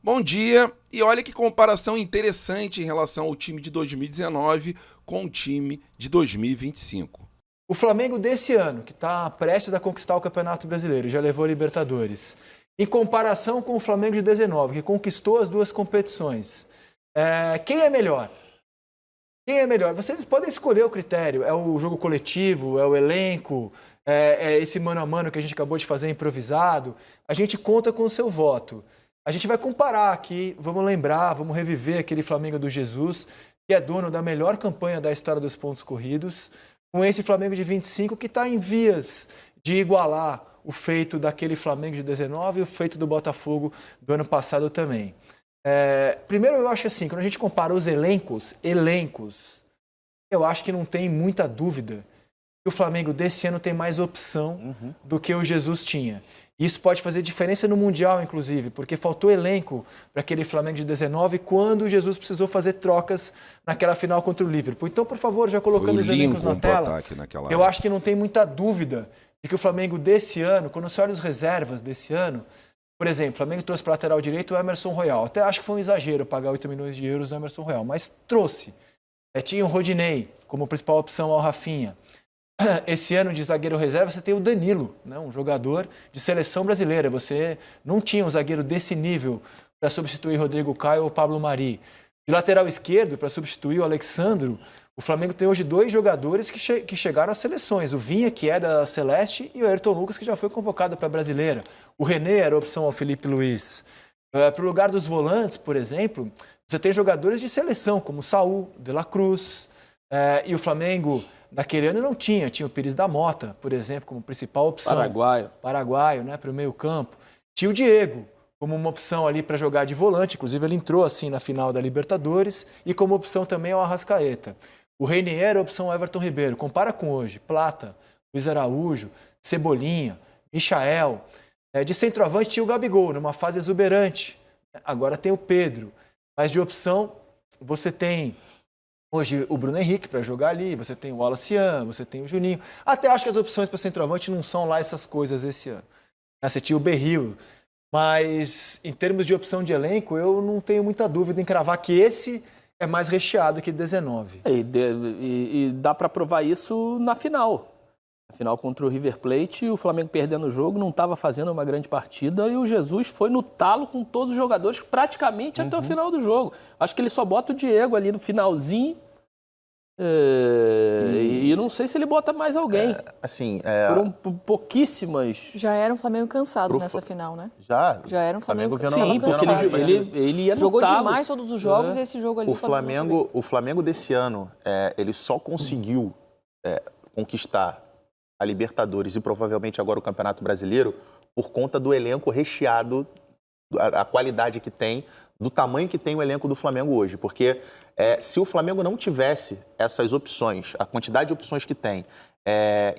Bom dia, e olha que comparação interessante em relação ao time de 2019 com o time de 2025. O Flamengo desse ano, que está prestes a conquistar o Campeonato Brasileiro, já levou a Libertadores, em comparação com o Flamengo de 19, que conquistou as duas competições, quem é melhor? Quem é melhor? Vocês podem escolher o critério, é o jogo coletivo, é o elenco, é esse mano a mano que a gente acabou de fazer improvisado, a gente conta com o seu voto. A gente vai comparar aqui, vamos lembrar, vamos reviver aquele Flamengo do Jesus, que é dono da melhor campanha da história dos pontos corridos, com esse Flamengo de 25 que está em vias de igualar o feito daquele Flamengo de 19 e o feito do Botafogo do ano passado também. Primeiro, eu acho assim, quando a gente compara os elencos, eu acho que não tem muita dúvida que o Flamengo desse ano tem mais opção do que o Jesus tinha. Isso pode fazer diferença no Mundial, inclusive, porque faltou elenco para aquele Flamengo de 19 quando o Jesus precisou fazer trocas naquela final contra o Liverpool. Então, por favor, já colocando os elencos na tela, eu acho que não tem muita dúvida de que o Flamengo desse ano, quando você olha os reservas desse ano, por exemplo, o Flamengo trouxe para a lateral direito o Emerson Royal. Até acho que foi um exagero pagar 8 milhões de euros no Emerson Royal, mas trouxe. Tinha o Rodinei como principal opção ao Rafinha. Esse ano de zagueiro reserva você tem o Danilo, né, um jogador de seleção brasileira. Você não tinha um zagueiro desse nível para substituir Rodrigo Caio ou Pablo Mari. De lateral esquerdo, para substituir o Alexandro, o Flamengo tem hoje dois jogadores que chegaram às seleções. O Vinha, que é da Celeste, e o Ayrton Lucas, que já foi convocado para a Brasileira. O René era a opção ao Felipe Luiz. Para o lugar dos volantes, por exemplo, você tem jogadores de seleção, como o Saúl, De La Cruz, e o Flamengo... Naquele ano não tinha o Pires da Mota, por exemplo, como principal opção. Paraguaio, né, para o meio campo. Tinha o Diego como uma opção ali para jogar de volante, inclusive ele entrou assim na final da Libertadores, e como opção também o Arrascaeta. O Reinier era a opção Everton Ribeiro. Compara com hoje, Plata, Luiz Araújo, Cebolinha, Michael. De centroavante tinha o Gabigol, numa fase exuberante. Agora tem o Pedro. Mas de opção você tem... Hoje o Bruno Henrique para jogar ali, você tem o Wallace, você tem o Juninho. Até acho que as opções para centroavante não são lá essas coisas esse ano. Você tinha o Berril. Mas em termos de opção de elenco, eu não tenho muita dúvida em cravar que esse é mais recheado que 19. E dá para provar isso na final. Na final contra o River Plate, o Flamengo perdendo o jogo, não estava fazendo uma grande partida e o Jesus foi no talo com todos os jogadores praticamente até o final do jogo. Acho que ele só bota o Diego ali no finalzinho e não sei se ele bota mais alguém. Foram pouquíssimas... Já era um Flamengo cansado nessa final, né? Já era um Flamengo que cansado. Sim, porque ele ia no jogou talo. demais todos os jogos e esse jogo ali... O Flamengo desse ano, ele só conseguiu conquistar a Libertadores e provavelmente agora o Campeonato Brasileiro por conta do elenco recheado, a qualidade que tem, do tamanho que tem o elenco do Flamengo hoje. Porque se o Flamengo não tivesse essas opções, a quantidade de opções que tem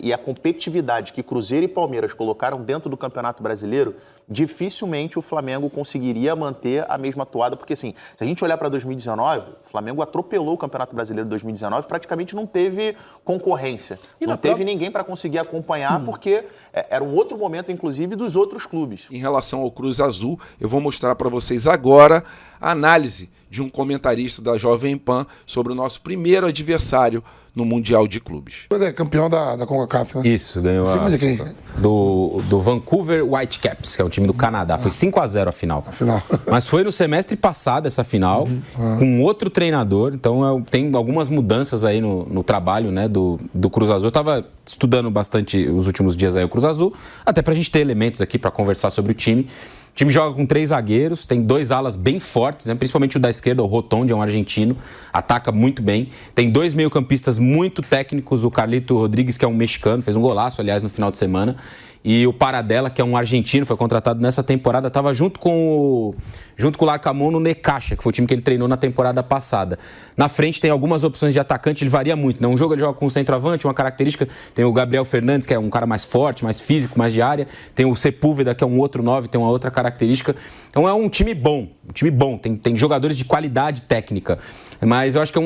e a competitividade que Cruzeiro e Palmeiras colocaram dentro do Campeonato Brasileiro, dificilmente o Flamengo conseguiria manter a mesma toada, porque assim, se a gente olhar para 2019, o Flamengo atropelou o Campeonato Brasileiro de 2019, praticamente não teve concorrência, não teve ninguém para conseguir acompanhar, porque era um outro momento, inclusive, dos outros clubes. Em relação ao Cruz Azul, eu vou mostrar para vocês agora a análise de um comentarista da Jovem Pan sobre o nosso primeiro adversário no Mundial de Clubes. Ele é campeão da CONCACAF, né? Isso, ganhou do Vancouver Whitecaps, que é um time do Canadá. Foi 5-0 a final. Mas foi no semestre passado essa final, com outro treinador. Então tem algumas mudanças aí no trabalho, né, do Cruz Azul. Eu estava estudando bastante os últimos dias aí o Cruz Azul, até pra gente ter elementos aqui para conversar sobre o time. O time joga com 3 zagueiros, tem 2 alas bem fortes, né? Principalmente o da esquerda, o Rotondi, é um argentino, ataca muito bem. Tem 2 meio-campistas muito técnicos, o Carlito Rodrigues, que é um mexicano, fez um golaço, aliás, no final de semana. E o Paradela, que é um argentino, foi contratado nessa temporada, estava junto com o Larcamón no Necaxa, que foi o time que ele treinou na temporada passada. Na frente tem algumas opções de atacante, ele varia muito, né? Um jogo ele joga com o centroavante, uma característica, tem o Gabriel Fernandes, que é um cara mais forte, mais físico, mais de área, tem o Sepúlveda, que é um outro 9, tem uma outra característica. Então é um time bom, tem jogadores de qualidade técnica. Mas eu acho que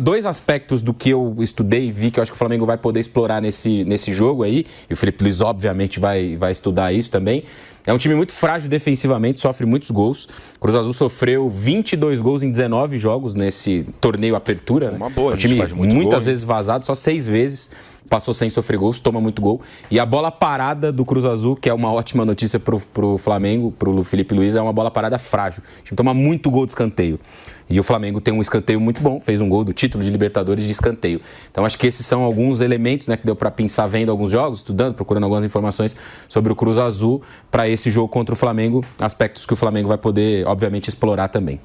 2 aspectos do que eu estudei e vi que eu acho que o Flamengo vai poder explorar nesse jogo aí, e o Felipe Luiz, obviamente, gente vai estudar isso também. É um time muito frágil defensivamente, sofre muitos gols. O Cruz Azul sofreu 22 gols em 19 jogos nesse torneio Apertura. Uma boa, né? Um time muitas vezes vazado, só 6 vezes passou sem sofrer gols, toma muito gol. E a bola parada do Cruz Azul, que é uma ótima notícia pro Flamengo, pro Felipe Luiz, é uma bola parada frágil. O time toma muito gol de escanteio. E o Flamengo tem um escanteio muito bom, fez um gol do título de Libertadores de escanteio. Então acho que esses são alguns elementos, né, que deu para pensar vendo alguns jogos, estudando, procurando algumas informações sobre o Cruz Azul para esse jogo contra o Flamengo, aspectos que o Flamengo vai poder, obviamente, explorar também.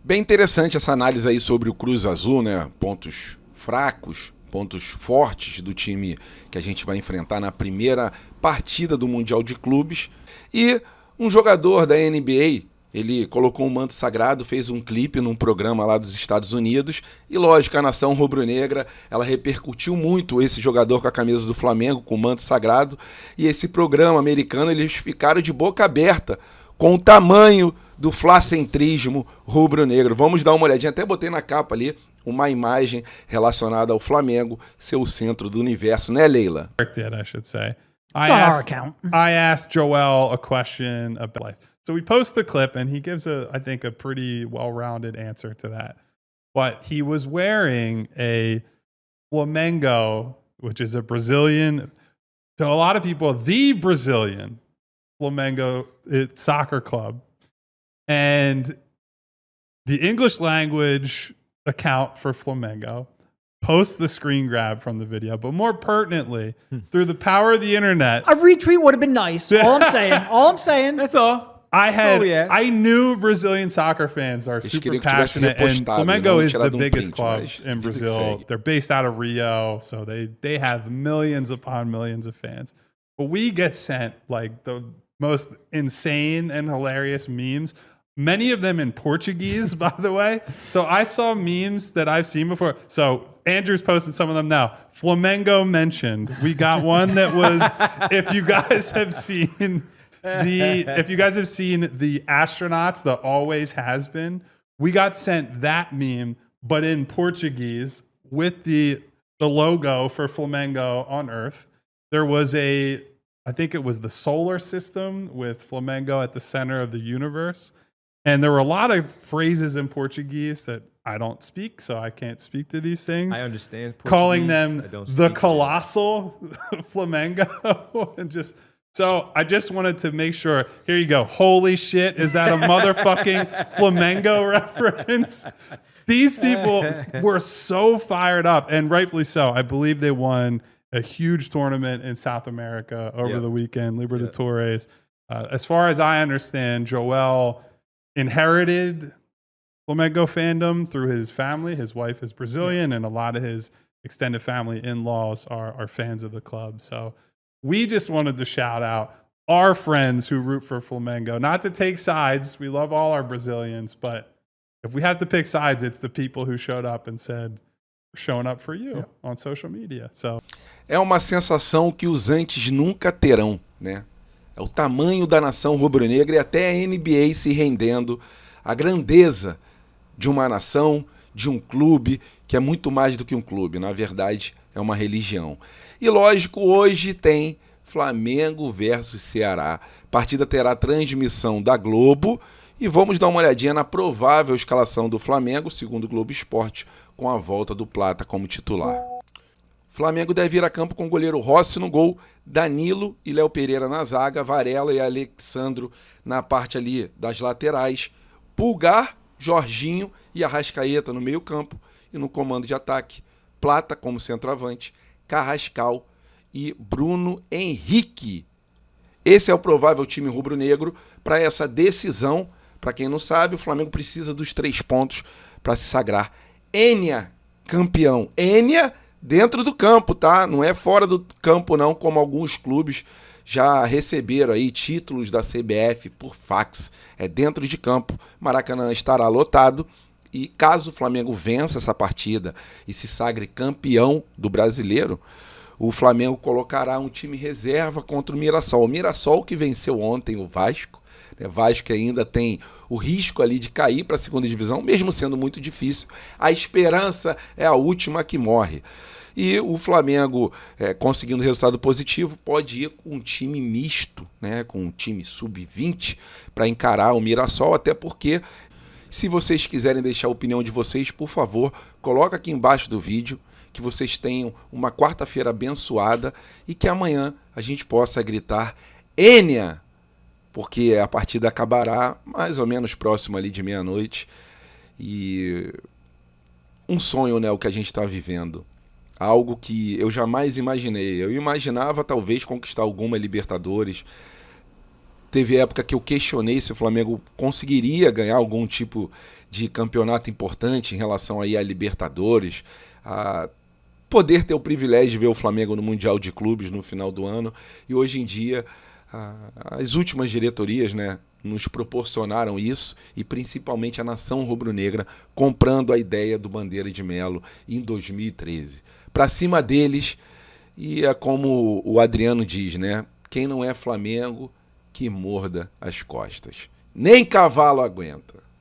Bem interessante essa análise aí sobre o Cruz Azul, né? Pontos fracos, pontos fortes do time que a gente vai enfrentar na primeira partida do Mundial de Clubes. E um jogador da NBA, ele colocou um manto sagrado, fez um clipe num programa lá dos Estados Unidos e, lógico, a nação rubro-negra, ela repercutiu muito esse jogador com a camisa do Flamengo, com o manto sagrado, e esse programa americano, eles ficaram de boca aberta com o tamanho do flacentrismo rubro-negro. Vamos dar uma olhadinha, até botei na capa ali uma imagem relacionada ao Flamengo ser o centro do universo, né, Leila? I should say. I asked Joel a question about life. So we post the clip, and he gives I think, a pretty well-rounded answer to that. But he was wearing a Flamengo, which is a Brazilian, to a lot of people, the Brazilian Flamengo soccer club. And the English language account for Flamengo posts the screen grab from the video, but more pertinently, through the power of the internet, a retweet would have been nice. All I'm saying. That's all. I knew Brazilian soccer fans are super passionate, and Flamengo is the biggest club in Brazil. They're based out of Rio, so they have millions upon millions of fans. But we get sent like the most insane and hilarious memes. Many of them in Portuguese, by the way. So I saw memes that I've seen before. So Andrew's posted some of them now. Flamengo mentioned. We got one that was, if you guys have seen the astronauts, the always has been, we got sent that meme, but in Portuguese with the logo for Flamengo on Earth. There was I think it was the solar system with Flamengo at the center of the universe. And there were a lot of phrases in Portuguese that I don't speak, so I can't speak to these things. I understand Portuguese. Calling them the colossal Flamengo. And so I just wanted to make sure. Here you go. Holy shit, is that a motherfucking Flamengo reference? These people were so fired up, and rightfully so. I believe they won a huge tournament in South America over the weekend, Libertadores. As far as I understand, Joel inherited Flamengo fandom through his family. His wife is Brazilian, and a lot of his extended family in-laws are fans of the club. So we just wanted to shout out our friends who root for Flamengo. Not to take sides. We love all our Brazilians, but if we have to pick sides, it's the people who showed up and said, showing up for you on social media. So é uma sensação que os antes nunca terão, né? É o tamanho da nação rubro-negra e até a NBA se rendendo à grandeza de uma nação, de um clube, que é muito mais do que um clube, na verdade é uma religião. E lógico, hoje tem Flamengo versus Ceará. A partida terá transmissão da Globo e vamos dar uma olhadinha na provável escalação do Flamengo, segundo o Globo Esporte, com a volta do Plata como titular. Flamengo deve ir a campo com o goleiro Rossi no gol, Danilo e Léo Pereira na zaga, Varela e Alexandro na parte ali das laterais, Pulgar, Jorginho e Arrascaeta no meio campo e no comando de ataque, Plata como centroavante, Carrascal e Bruno Henrique. Esse é o provável time rubro-negro para essa decisão. Para quem não sabe, o Flamengo precisa dos 3 pontos para se sagrar Enia campeão. Enia dentro do campo, tá? Não é fora do campo não, como alguns clubes já receberam aí títulos da CBF por fax. É dentro de campo. Maracanã estará lotado e caso o Flamengo vença essa partida e se sagre campeão do Brasileiro, o Flamengo colocará um time reserva contra o Mirassol. O Mirassol que venceu ontem o Vasco. Vasco que ainda tem o risco ali de cair para a segunda divisão, mesmo sendo muito difícil. A esperança é a última que morre. E o Flamengo, conseguindo resultado positivo, pode ir com um time misto, né, com um time sub-20, para encarar o Mirassol, até porque, se vocês quiserem deixar a opinião de vocês, por favor, coloca aqui embaixo do vídeo, que vocês tenham uma quarta-feira abençoada e que amanhã a gente possa gritar Ênia, porque a partida acabará mais ou menos próximo ali de meia-noite. E um sonho, né, o que a gente está vivendo. Algo que eu jamais imaginei. Eu imaginava talvez conquistar alguma Libertadores. Teve época que eu questionei se o Flamengo conseguiria ganhar algum tipo de campeonato importante em relação aí a Libertadores, a poder ter o privilégio de ver o Flamengo no Mundial de Clubes no final do ano. E hoje em dia, as últimas diretorias, né, nos proporcionaram isso, e principalmente a nação rubro-negra comprando a ideia do Bandeira de Melo em 2013. Para cima deles, e é como o Adriano diz, né? Quem não é Flamengo, que morda as costas. Nem cavalo aguenta.